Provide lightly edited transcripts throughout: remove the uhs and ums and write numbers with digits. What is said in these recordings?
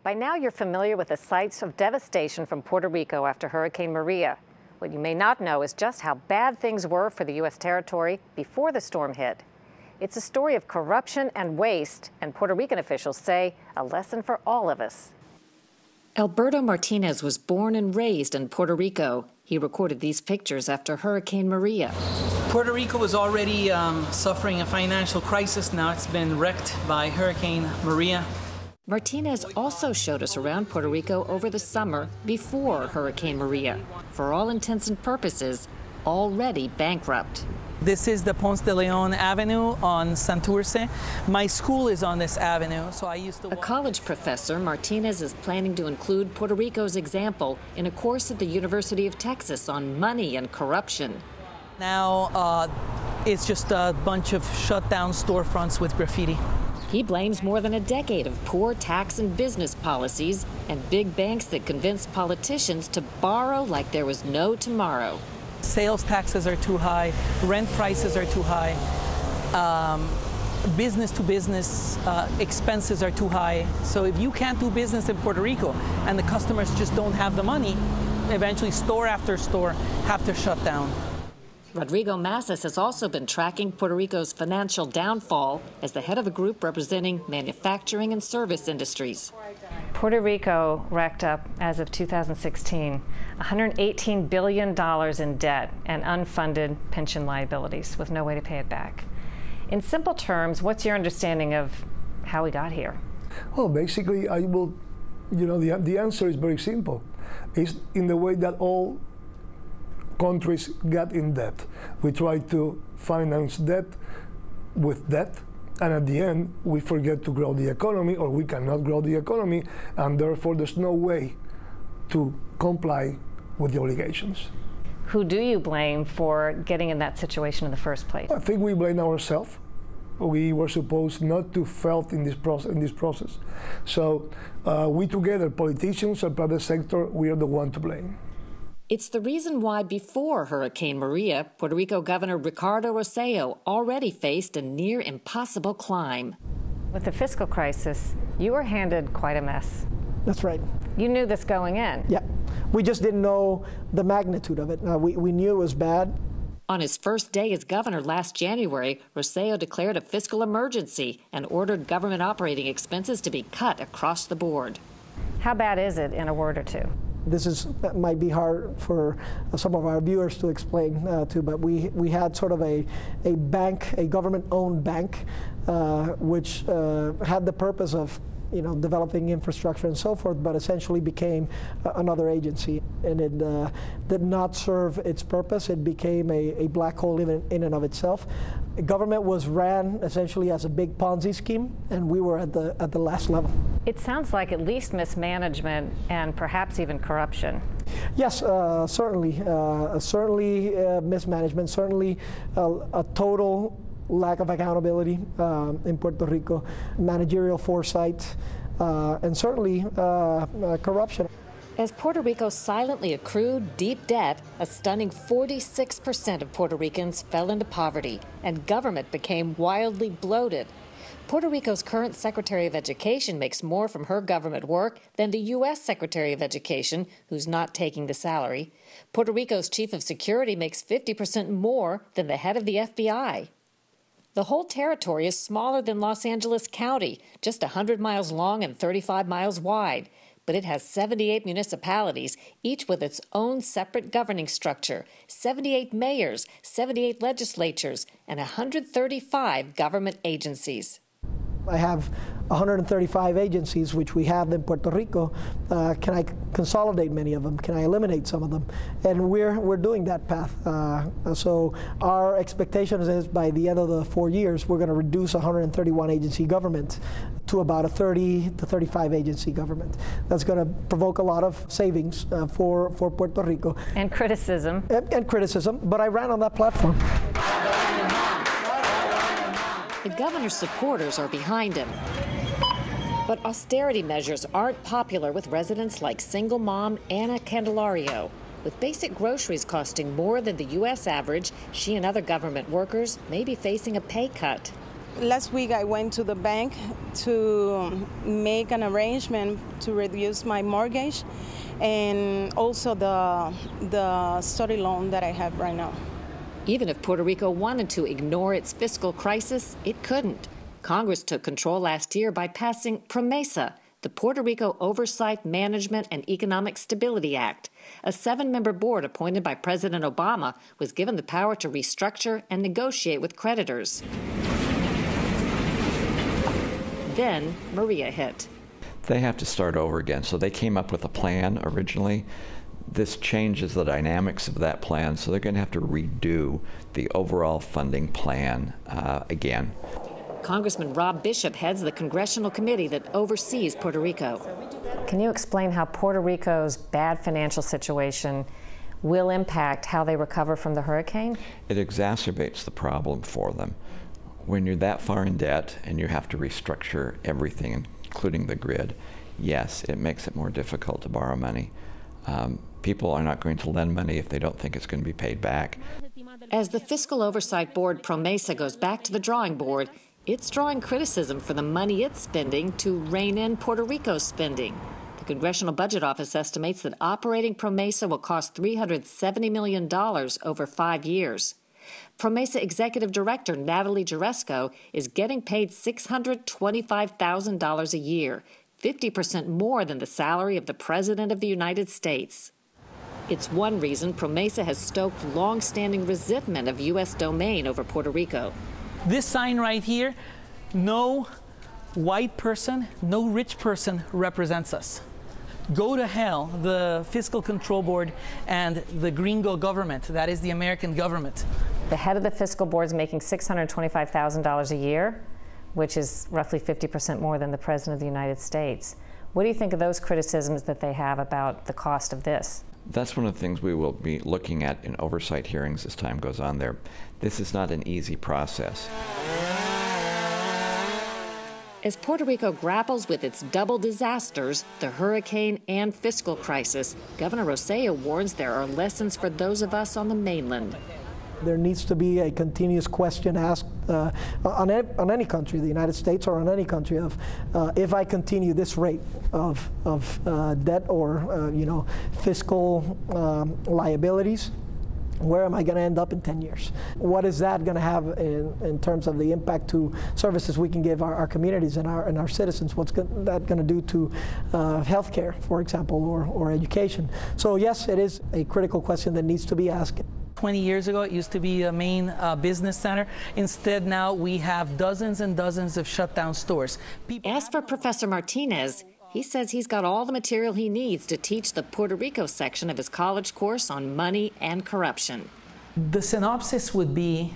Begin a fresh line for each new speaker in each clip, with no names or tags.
By now, you're familiar with the sights of devastation from Puerto Rico after Hurricane Maria. What you may not know is just how bad things were for the U.S. territory before the storm hit. It's a story of corruption and waste, and Puerto Rican officials say a lesson for all of us. Alberto Martinez was born and raised in Puerto Rico. He recorded these pictures after Hurricane Maria.
Puerto Rico was already suffering a financial crisis. Now it's been wrecked by Hurricane Maria.
Martinez also showed us around Puerto Rico over the summer before Hurricane Maria. For all intents and purposes, already bankrupt.
This is the Ponce de Leon Avenue on Santurce. My school is on this avenue, so I used to walk.
A college professor, Martinez is planning to include Puerto Rico's example in a course at the University of Texas on money and corruption.
Now it's just a bunch of shut down storefronts with graffiti.
He blames more than a decade of poor tax and business policies and big banks that convinced politicians to borrow like there was no tomorrow.
Sales taxes are too high, rent prices are too high, business-to-business expenses are too high. So if you can't do business in Puerto Rico and the customers just don't have the money, eventually store after store have to shut down.
Rodrigo Massas has also been tracking Puerto Rico's financial downfall as the head of a group representing manufacturing and service industries. Puerto Rico racked up, as of 2016, $118 billion in debt and unfunded pension liabilities with no way to pay it back. In simple terms, what's your understanding of how we got here?
Well, basically, the answer is very simple. It's in the way that all countries got in debt. We try to finance debt with debt, and at the end, we forget to grow the economy, or we cannot grow the economy, and therefore there's no way to comply with the obligations.
Who do you blame for getting in that situation in the first place?
I think we blame ourselves. We were supposed not to fail in this process. So we together, politicians and private sector, we are the one to blame.
It's the reason why before Hurricane Maria, Puerto Rico Governor Ricardo Rosselló already faced a near impossible climb. With the fiscal crisis, you were handed quite a mess.
That's right.
You knew this going in.
Yeah. We just didn't know the magnitude of it. We knew it was bad.
On his first day as governor last January, Rosselló declared a fiscal emergency and ordered government operating expenses to be cut across the board. How bad is it in a word or two?
This might be hard for some of our viewers to explain too, but we had sort of a bank, a government-owned bank, which had the purpose of developing infrastructure and so forth, but essentially became another agency, and it did not serve its purpose. It became a black hole in and of itself. The government was ran essentially as a big Ponzi scheme, and we were at the last level.
It sounds like at least mismanagement and perhaps even corruption.
Yes, certainly mismanagement, certainly a total lack of accountability in Puerto Rico, managerial foresight, and certainly corruption.
As Puerto Rico silently accrued deep debt, a stunning 46% of Puerto Ricans fell into poverty, and government became wildly bloated. Puerto Rico's current Secretary of Education makes more from her government work than the U.S. Secretary of Education, who's not taking the salary. Puerto Rico's Chief of Security makes 50% more than the head of the FBI. The whole territory is smaller than Los Angeles County, just 100 miles long and 35 miles wide. But it has 78 municipalities, each with its own separate governing structure, 78 mayors, 78 legislatures, and 135 government agencies.
I have 135 agencies, which we have in Puerto Rico. Can I consolidate many of them? Can I eliminate some of them? And we're doing that path. So our expectation is by the end of the 4 years, we're going to reduce 131 agency government to about a 30 to 35 agency government. That's going to provoke a lot of savings for Puerto Rico.
And criticism.
And criticism, but I ran on that platform.
The governor's supporters are behind him. But austerity measures aren't popular with residents like single mom Anna Candelario. With basic groceries costing more than the U.S. average, she and other government workers may be facing a pay cut.
Last week I went to the bank to make an arrangement to reduce my mortgage and also the study loan that I have right now.
Even if Puerto Rico wanted to ignore its fiscal crisis, it couldn't. Congress took control last year by passing PROMESA, the Puerto Rico Oversight, Management, and Economic Stability Act. A 7-member board appointed by President Obama was given the power to restructure and negotiate with creditors. Then Maria hit.
They have to start over again. So they came up with a plan originally. This changes the dynamics of that plan, so they're going to have to redo the overall funding plan again.
Congressman Rob Bishop heads the congressional committee that oversees Puerto Rico.
Can you explain how Puerto Rico's bad financial situation will impact how they recover from the hurricane?
It exacerbates the problem for them. When you're that far in debt and you have to restructure everything, including the grid, yes, it makes it more difficult to borrow money. People are not going to lend money if they don't think it's going to be paid back.
As the Fiscal Oversight Board PROMESA goes back to the drawing board, it's drawing criticism for the money it's spending to rein in Puerto Rico's spending. The Congressional Budget Office estimates that operating PROMESA will cost $370 million over 5 years. PROMESA Executive Director Natalie Jaresco is getting paid $625,000 a year, 50% more than the salary of the President of the United States. It's one reason PROMESA has stoked long-standing resentment of U.S. domain over Puerto Rico.
This sign right here, no white person, no rich person represents us. Go to hell, the Fiscal Control Board and the gringo government, that is the American government.
The head of the fiscal board is making $625,000 a year, which is roughly 50% more than the President of the United States. What do you think of those criticisms that they have about the cost of this?
That's one of the things we will be looking at in oversight hearings as time goes on there. This is not an easy process.
As Puerto Rico grapples with its double disasters, the hurricane and fiscal crisis, Governor Rosselló warns there are lessons for those of us on the mainland.
There needs to be a continuous question asked on any country, the United States or on any country, of if I continue this rate of debt or fiscal liabilities, where am I going to end up in 10 years? What is that going to have in terms of the impact to services we can give our communities and our citizens? What's that going to do to healthcare, for example, or education? So yes, it is a critical question that needs to be asked.
20 years ago, it used to be a main business center. Instead, now we have dozens and dozens of shut down stores.
As for Professor Martinez, he says he's got all the material he needs to teach the Puerto Rico section of his college course on money and corruption.
The synopsis would be,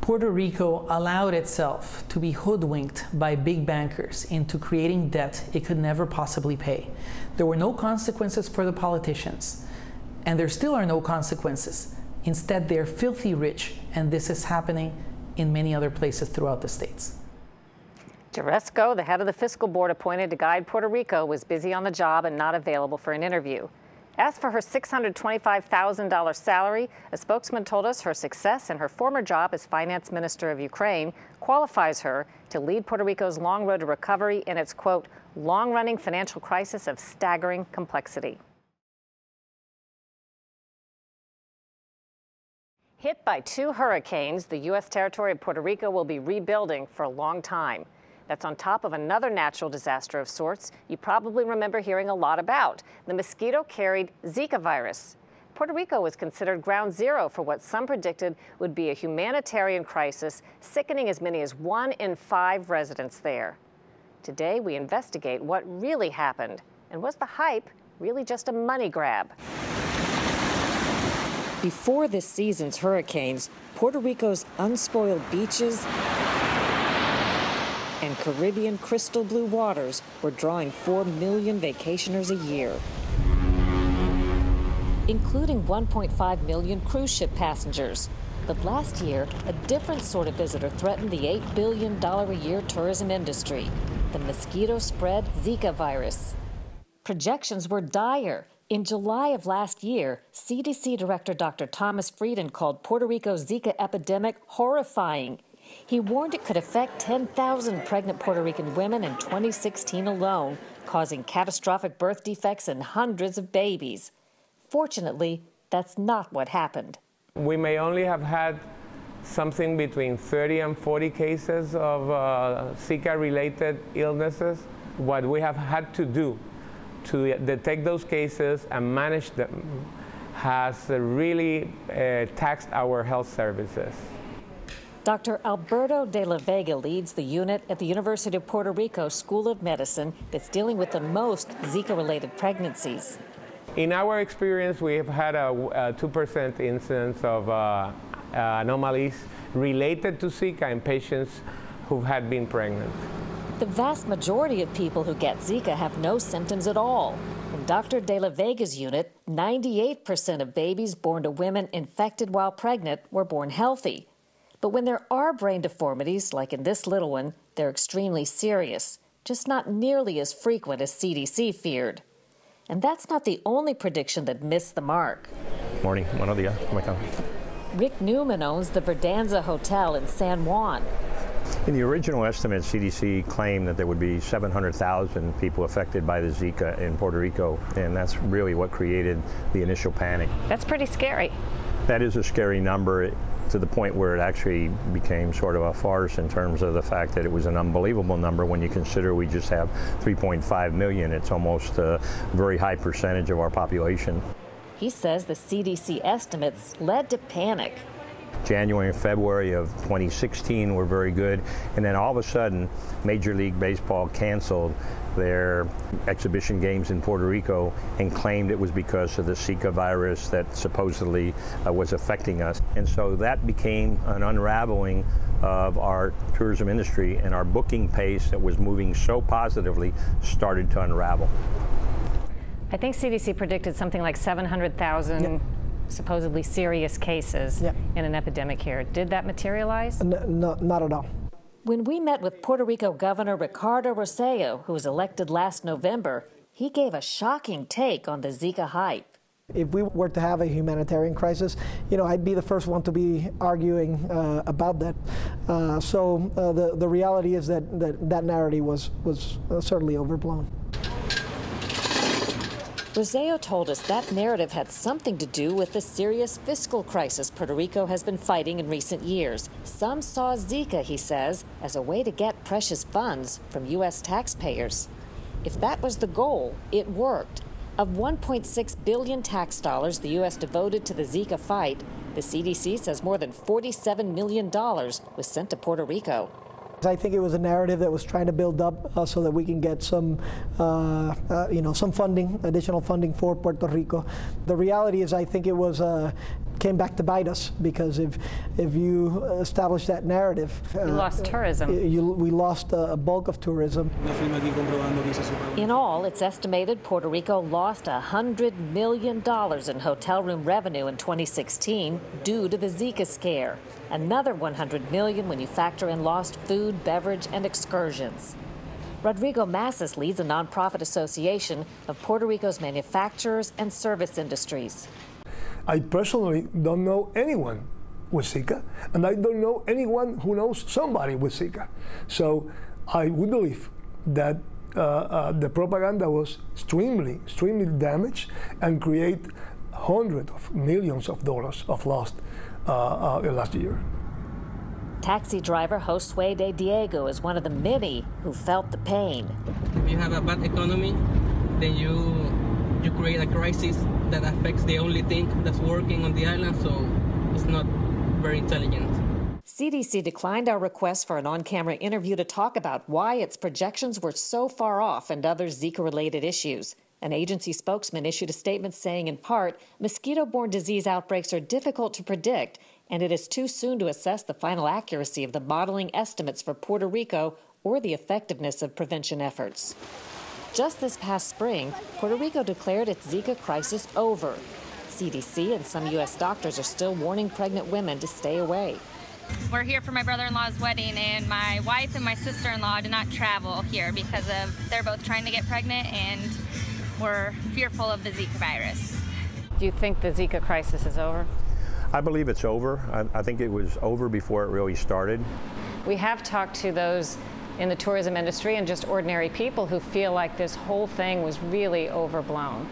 Puerto Rico allowed itself to be hoodwinked by big bankers into creating debt it could never possibly pay. There were no consequences for the politicians, and there still are no consequences. Instead, they're filthy rich, and this is happening in many other places throughout the states.
Jaresco, the head of the fiscal board appointed to guide Puerto Rico, was busy on the job and not available for an interview. As for her $625,000 salary, a spokesman told us her success in her former job as finance minister of Ukraine qualifies her to lead Puerto Rico's long road to recovery in its, quote, long-running financial crisis of staggering complexity. Hit by 2 hurricanes, the U.S. territory of Puerto Rico will be rebuilding for a long time. That's on top of another natural disaster of sorts you probably remember hearing a lot about, the mosquito-carried Zika virus. Puerto Rico was considered ground zero for what some predicted would be a humanitarian crisis, sickening as many as 1 in 5 residents there. Today, we investigate what really happened, and was the hype really just a money grab?
Before this season's hurricanes, Puerto Rico's unspoiled beaches and Caribbean crystal blue waters were drawing 4 million vacationers a year, including 1.5 million cruise ship passengers. But last year, a different sort of visitor threatened the $8 billion a year tourism industry, the mosquito-spread Zika virus. Projections were dire. In July of last year, CDC Director Dr. Thomas Frieden called Puerto Rico's Zika epidemic horrifying. He warned it could affect 10,000 pregnant Puerto Rican women in 2016 alone, causing catastrophic birth defects in hundreds of babies. Fortunately, that's not what happened.
We may only have had something between 30 and 40 cases of Zika-related illnesses. What we have had to do to detect those cases and manage them has really taxed our health services.
Dr. Alberto de la Vega leads the unit at the University of Puerto Rico School of Medicine that's dealing with the most Zika-related pregnancies.
In our experience, we have had a 2% incidence of anomalies related to Zika in patients who had been pregnant.
The vast majority of people who get Zika have no symptoms at all. In Dr. de la Vega's unit, 98% of babies born to women infected while pregnant were born healthy. But when there are brain deformities, like in this little one, they're extremely serious, just not nearly as frequent as CDC feared. And that's not the only prediction that missed the mark.
Morning. Buenos días. ¿Cómo están?
Rick Newman owns the Verdanza Hotel in San Juan.
In the original estimate, CDC claimed that there would be 700,000 people affected by the Zika in Puerto Rico, and that's really what created the initial panic.
That's pretty scary.
That is a scary number, to the point where it actually became sort of a farce in terms of the fact that it was an unbelievable number when you consider we just have 3.5 million. It's almost a very high percentage of our population.
He says the CDC estimates led to panic.
January and February of 2016 were very good, and then all of a sudden Major League Baseball canceled their exhibition games in Puerto Rico and claimed it was because of the Zika virus that supposedly was affecting us. And so that became an unraveling of our tourism industry, and our booking pace that was moving so positively started to unravel.
I think CDC predicted something like 700,000 supposedly serious cases in an epidemic here. Did that materialize?
No, not at all.
When we met with Puerto Rico Governor Ricardo Rosselló, who was elected last November, he gave a shocking take on the Zika hype.
If we were to have a humanitarian crisis, I'd be the first one to be arguing about that. So the reality is that narrative was certainly overblown.
Rosselló told us that narrative had something to do with the serious fiscal crisis Puerto Rico has been fighting in recent years. Some saw Zika, he says, as a way to get precious funds from U.S. taxpayers. If that was the goal, it worked. Of $1.6 billion tax dollars the U.S. devoted to the Zika fight, the CDC says more than $47 million was sent to Puerto Rico.
I think it was a narrative that was trying to build up so that we can get some, some funding, additional funding for Puerto Rico. The reality is, I think it was came back to bite us, because if you establish that narrative,
you lost tourism.
We lost a bulk of tourism.
In all, it's estimated Puerto Rico lost $100 million in hotel room revenue in 2016 due to the Zika scare. Another $100 million when you factor in lost food, beverage, and excursions. Rodrigo Massas leads a nonprofit association of Puerto Rico's manufacturers and service industries.
I personally don't know anyone with Zika, and I don't know anyone who knows somebody with Zika. So I would believe that the propaganda was extremely damaged and create hundreds of millions of dollars of loss last year.
Taxi driver Josue de Diego is one of the many who felt the pain.
If you have a bad economy, then you create a crisis that affects the only thing that's working on the island, so it's not very intelligent.
CDC declined our request for an on-camera interview to talk about why its projections were so far off and other Zika-related issues. An agency spokesman issued a statement saying, in part, mosquito-borne disease outbreaks are difficult to predict, and it is too soon to assess the final accuracy of the modeling estimates for Puerto Rico or the effectiveness of prevention efforts. Just this past spring, Puerto Rico declared its Zika crisis over. CDC and some U.S. doctors are still warning pregnant women to stay away.
We're here for my brother-in-law's wedding, and my wife and my sister-in-law did not travel here because they're both trying to get pregnant, and we're fearful of the Zika virus.
Do you think the Zika crisis is over?
I believe it's over. I think it was over before it really started.
We have talked to those in the tourism industry and just ordinary people who feel like this whole thing was really overblown.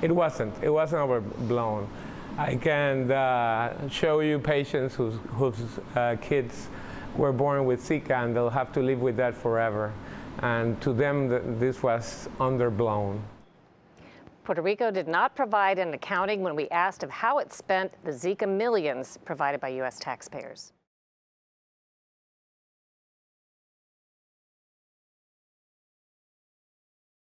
It wasn't overblown. I can show you patients whose kids were born with Zika, and they'll have to live with that forever. And to them, this was underblown.
Puerto Rico did not provide an accounting when we asked of how it spent the Zika millions provided by U.S. taxpayers.